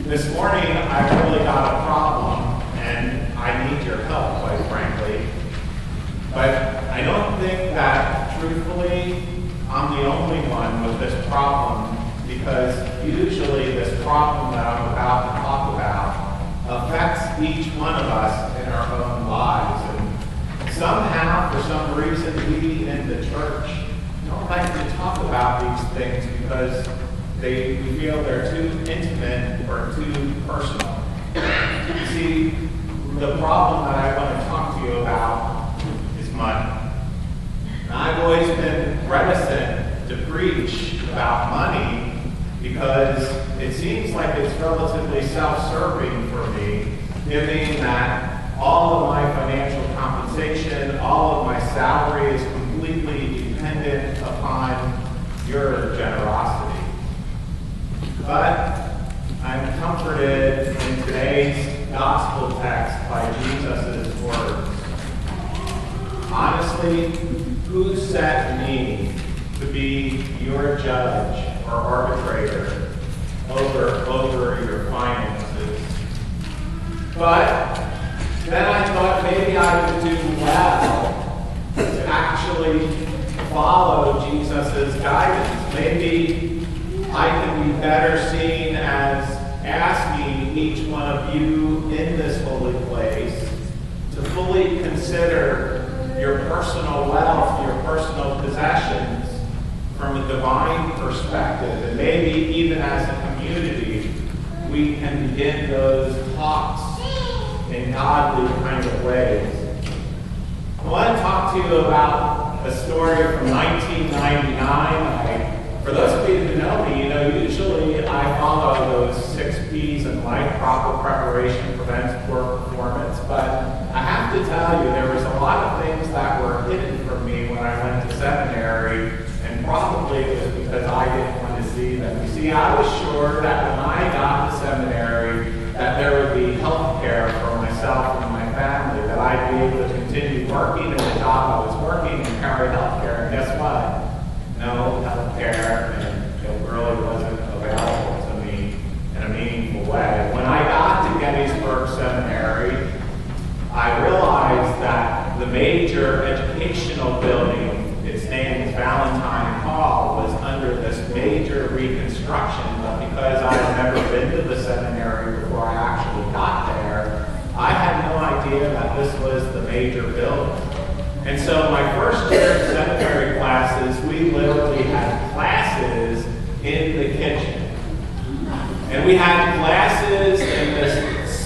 This morning, I really got a problem, and I need your help, quite frankly. But I don't think that, truthfully, I'm the only one with this problem, because usually this problem that I'm about to talk about affects each one of us in our own lives. And somehow, for some reason, we in the church don't like to talk about these things because we feel they're too intimate or too personal. You see, the problem that I want to talk to you about is money. And I've always been reticent to preach about money because it seems like it's relatively self-serving for me, given that all of my financial compensation, all of my salary is completely dependent upon your generosity. But I'm comforted in today's gospel text by Jesus' words. Honestly, who set me to be your judge or arbitrator over your finances? But then I thought maybe I would do well to actually follow Jesus' guidance. Maybe I can be better seen as asking each one of you in this holy place to fully consider your personal wealth, your personal possessions from a divine perspective. And maybe even as a community, we can begin those talks in godly kind of ways. I want to talk to you about a story from 1999. For those of you who know me, usually I follow those 6 P's in life. Proper preparation prevents poor performance. But I have to tell you, there was a lot of things that were hidden from me when I went to seminary, and probably it was because I didn't want to see them. You see, I was sure that when I got to seminary, that there would be health care for myself and my family, that I'd be able to continue working in the job I was working and carry health care. And guess what? No health care, and it really wasn't available to me in a meaningful way. When I got to Gettysburg Seminary, I realized that the major educational building, its name is Valentine Hall, was under this major reconstruction. But because I had never been to the seminary before I actually got there, I had no idea that this was the major building. And so my first year of seminary classes, we literally had classes in the kitchen. And we had classes in this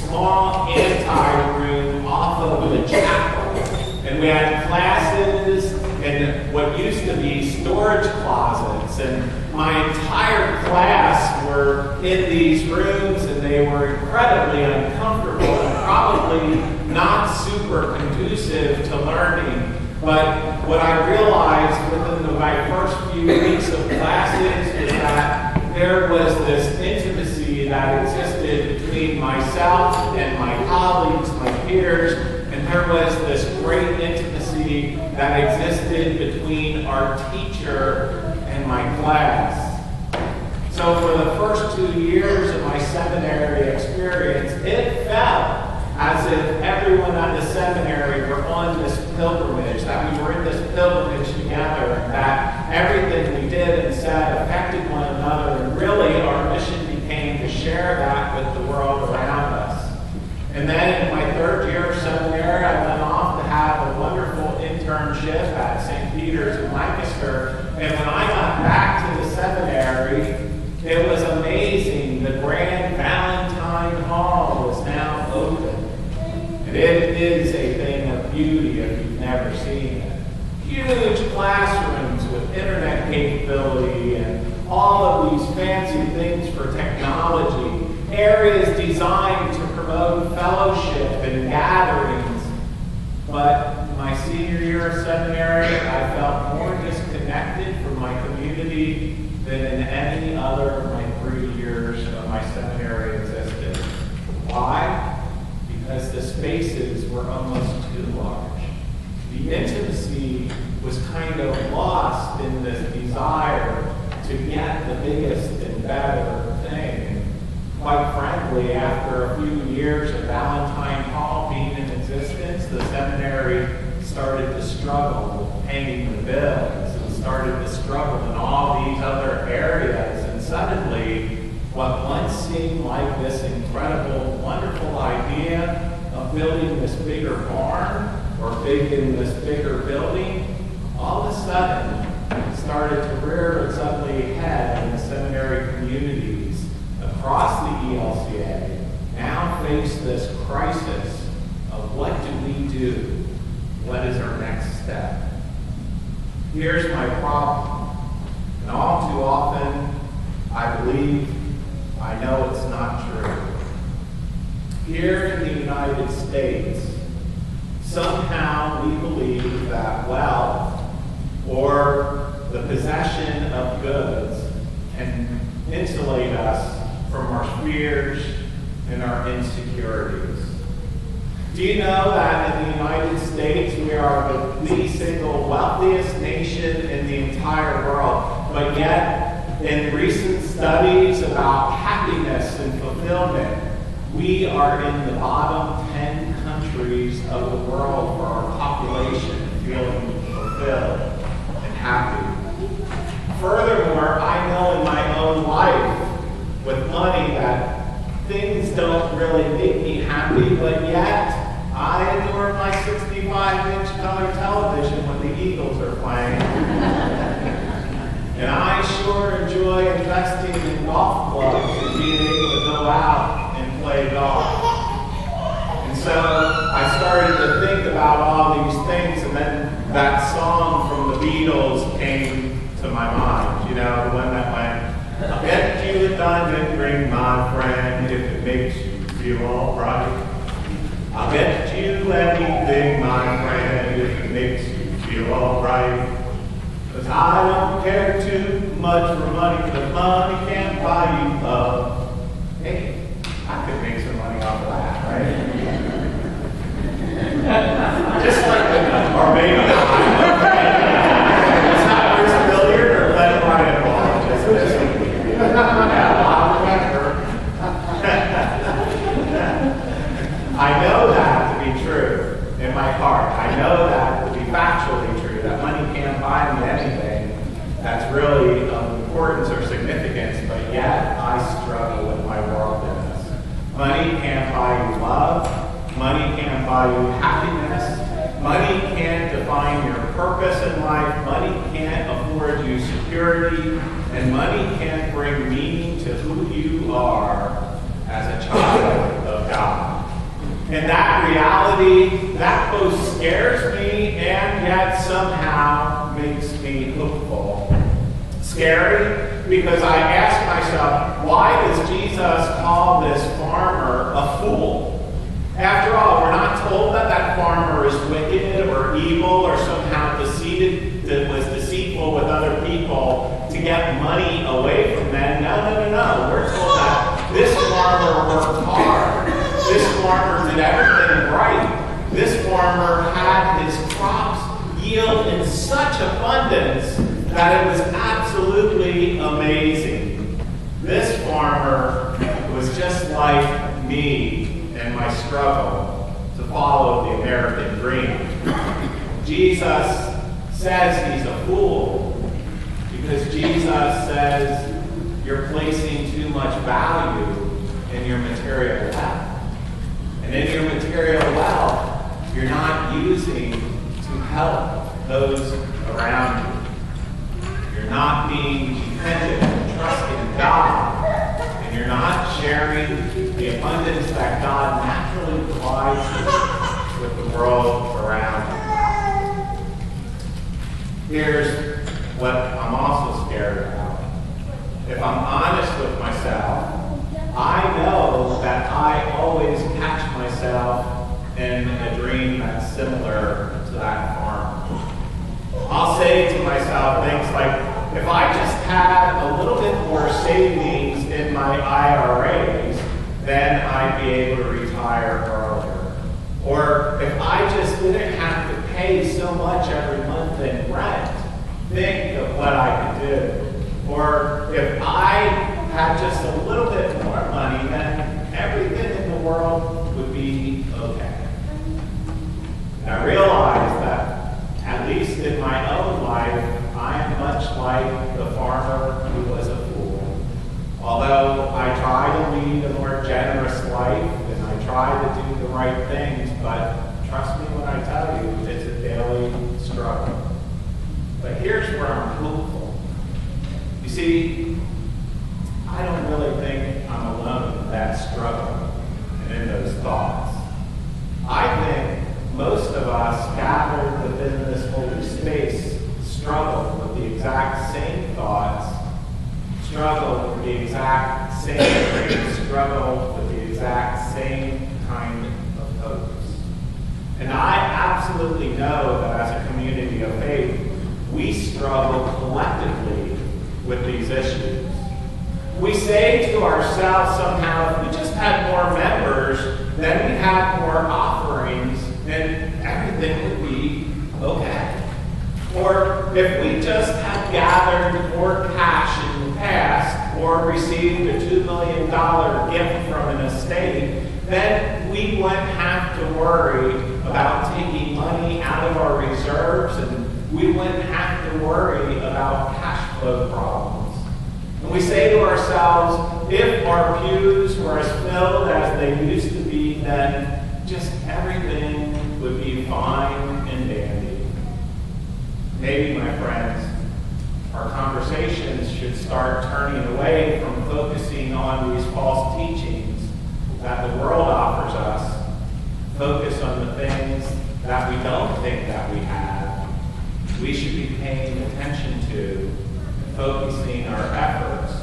small anti-room off of the chapel. And we had classes in what used to be storage closets. And my entire class were in these rooms, and they were incredibly uncomfortable and probably not super conducive to learning. But what I realized within my first few weeks of classes is that there was this intimacy that existed between myself and my colleagues, my peers, and there was this great intimacy that existed between our teacher and my class. So for the first 2 years of my seminary experience, it felt as if everyone at the seminary were on this pilgrimage, that we were in this pilgrimage together, and that everything we did and said affected one another, and really our mission became to share that with the world around us. And then in my 3rd year of seminary, I went off to have a wonderful internship at St. Peter's in Lancaster, and when I got back to the seminary, it was amazing. The Grand Valentine Hall was now open. And it is a thing of beauty if you've never seen it. Huge classrooms with internet capability and all of these fancy things for technology. Areas designed to promote fellowship and gatherings. But in my senior year of seminary, I felt more disconnected from my community than in any other of my 3 years of my seminary existed. Why? Because the spaces were almost too large. The intimacy was kind of lost in this desire to get the biggest and better thing. And quite frankly, ironically, after a few years of Valentine Hall being in existence, the seminary started to struggle paying the bills and started to struggle in all these other areas. And suddenly, what once seemed like this incredible, wonderful idea of building this bigger barn or building this bigger building, all of a sudden started to rear its ugly head in the seminary communities across the ELCA. Now face this crisis of what do we do? What is our next step? Here's my problem. And all too often, I believe I know it's not true. Here in the United States, somehow we believe that wealth or the possession of goods can insulate us from our fears and our insecurities. Do you know that in the United States we are the single wealthiest nation in the entire world, but yet in recent studies about happiness and fulfillment, we are in the bottom 10 countries of the world for our population feeling fulfilled and happy. Furthermore, I know in my own life with money that things don't really make me happy, but yet I adore my 65-inch color television when the Eagles are playing. And I sure enjoy investing in golf clubs and being able to go out and play golf. And so I started to think about all these things, and then that song from the Beatles came to my mind. You know, the one that went, I'll get you a diamond ring, my friend, if it makes you feel all right. I'll bet you anything, my friend, if it makes you feel all right. 'Cause I don't care too much for money, 'cause money can't buy you love. Hey, I could make some money off of that, right? Just like the, or maybe not. It's not Bruce Billiard or Let Ryan Ball. Just listen. Yeah, I'll remember. I know that to be true in my heart. I know that to be factually true, that money can't buy me anything that's really of importance or significance, but yet I struggle with my worldliness. Money can't buy you love. Money can't buy you happiness. Money can't define your purpose in life. Money can't afford you security. And money can't bring meaning to who you are as a child of God. And that reality, that both scares me and yet somehow makes me hopeful. Scary because I ask myself, why does Jesus call this farmer a fool? After all, we're not told that that farmer is wicked or evil or somehow deceived, that was deceitful with other people to get money away from them. No. We're told that this farmer worked hard. This farmer did everything right. This farmer had his crops yield in such abundance that it was absolutely amazing. This farmer was just like me and my struggle to follow the American dream. Jesus says he's a fool because Jesus says you're placing too much value in your material wealth. And in your material wealth, you're not using to help those around you. You're not being dependent and trusting God. And you're not sharing the abundance that God naturally provides you with the world around you. Here's what I'm also scared about. If I'm honest with myself, I know that I always catch myself in a dream that's similar to that farm. I'll say to myself things like, if I just had a little bit more savings in my IRAs, then I'd be able to retire earlier. Or if I just didn't have to pay so much every month in rent, think of what I could do. Or if I had just a little bit more money, then a more generous life, and I try to do the right things, but trust me when I tell you, it's a daily struggle. But here's where I'm hopeful. You see, I don't really think I'm alone in that struggle and in those thoughts. I think most of us gathered within this holy space struggle with the exact same thoughts, struggle with the exact same dreams, struggle with the exact same kind of hopes. And I absolutely know that as a community of faith, we struggle collectively with these issues. We say to ourselves somehow, if we just had more members, then we'd have more offerings, then everything would be okay. Or if we just had gathered more cash in the past, or received a $2 million gift from an estate, then we wouldn't have to worry about taking money out of our reserves, and we wouldn't have to worry about cash flow problems. And we say to ourselves, if our pews were as filled as they used to be, then just everything would be fine and dandy. Maybe, my friends, our conversations should start turning away from focusing on these false teachings that the world offers us, focus on the things that we don't think that we have. We should be paying attention to, focusing our efforts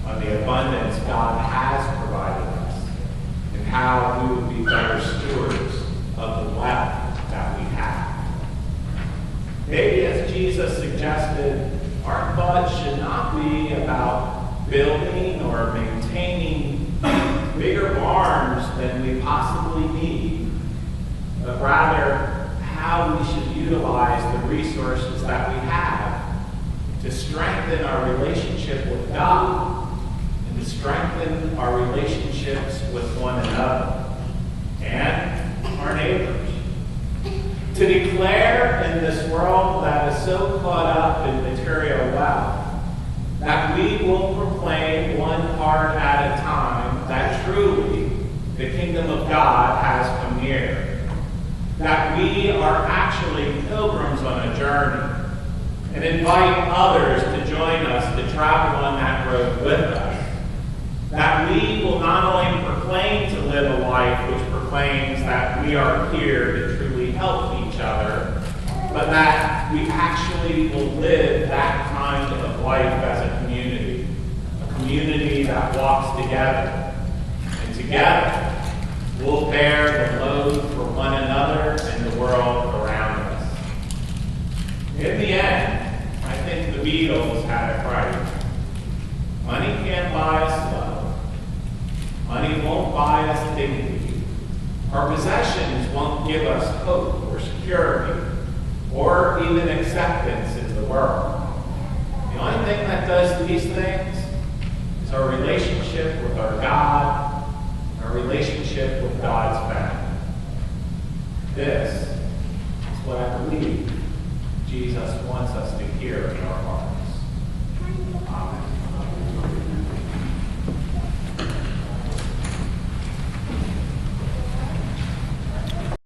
on the abundance God has provided us, and how we would be better stewards of the wealth that we have. Maybe, as Jesus suggested, our thoughts should not be about building or maintaining bigger barns than we possibly need, but rather how we should utilize the resources that we have to strengthen our relationship with God and to strengthen our relationships with one another and our neighbors. To declare in this world that is so caught up in material wealth that we will proclaim one heart at a time that truly the kingdom of God has come near. That we are actually pilgrims on a journey, and invite others to join us to travel on that road with us. That we will not only proclaim to live a life which proclaims that we are here to truly help each other, but that we actually will live that kind of life as a community that walks together. And together, we'll bear the load for one another and the world around us. In the end, I think the Beatles had it right. Money can't buy us love. Money won't buy us dignity. Our possessions won't give us hope or security or even acceptance in the world. The only thing that does these things is our relationship with our God